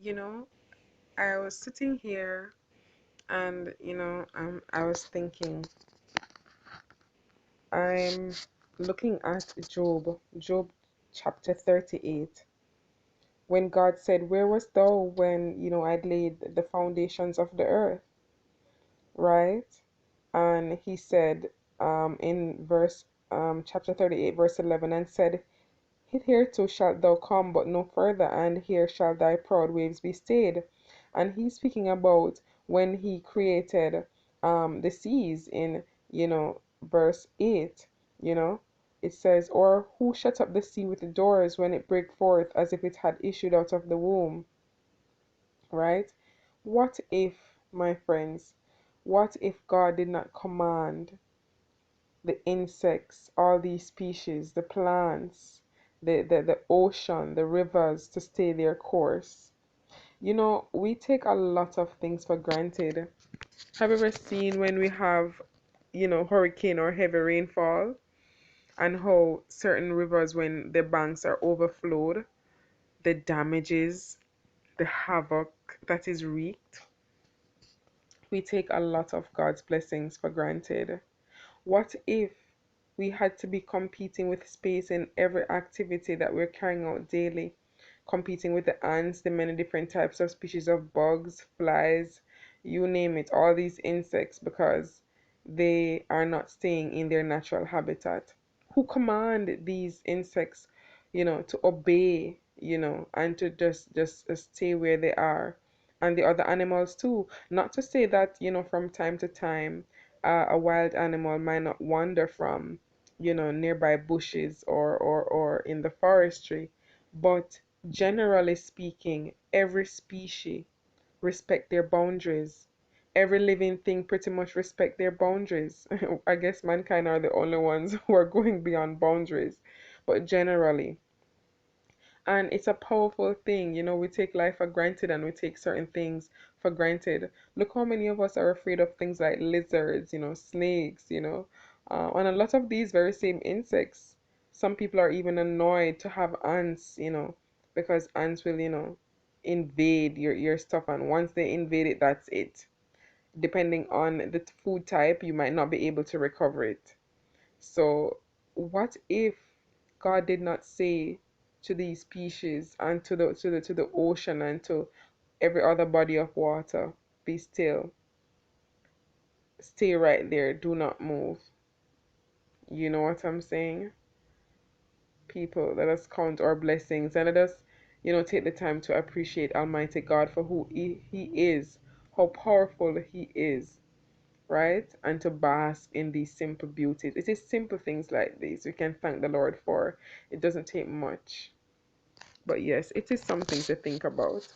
You know, I was sitting here and, I was thinking, I'm looking at Job chapter 38, when God said, "Where was thou when, I'd laid the foundations of the earth?" Right? And he said, in chapter 38, verse 11, and said, "Hitherto shalt thou come, but no further, and here shall thy proud waves be stayed." And he's speaking about when he created the seas in, verse 8, you know. It says, "Or who shut up the sea with the doors when it brake forth as if it had issued out of the womb?" Right? What if, my friends, what if God did not command the insects, all these species, the plants, the ocean, the rivers to stay their course? We take a lot of things for granted. Have you ever seen when we have, hurricane or heavy rainfall, and how certain rivers, when the banks are overflowed, the damages, the havoc that is wreaked? We take a lot of God's blessings for granted. What if we had to be competing with space in every activity that we're carrying out daily? Competing with the ants, the many different types of species of bugs, flies, you name it, all these insects, because they are not staying in their natural habitat. Who command these insects, to obey, and to just stay where they are? And the other animals too. Not to say that, from time to time, a wild animal might not wander from, nearby bushes or in the forestry, but generally speaking, every species respect their boundaries. Every living thing pretty much respect their boundaries. I guess mankind are the only ones who are going beyond boundaries, but generally. And it's a powerful thing. We take life for granted and we take certain things for granted. Look how many of us are afraid of things like lizards, snakes, and a lot of these very same insects. Some people are even annoyed to have ants, because ants will, invade your stuff. And once they invade it, that's it. Depending on the food type, you might not be able to recover it. So, what if God did not say to these species and to the ocean and to every other body of water, "Be still, stay right there, do not move"? You know what I'm saying? People, let us count our blessings and let us, take the time to appreciate Almighty God for who He is, how powerful He is, right? And to bask in these simple beauties. It is simple things like these we can thank the Lord for. It doesn't take much. But yes, it is something to think about.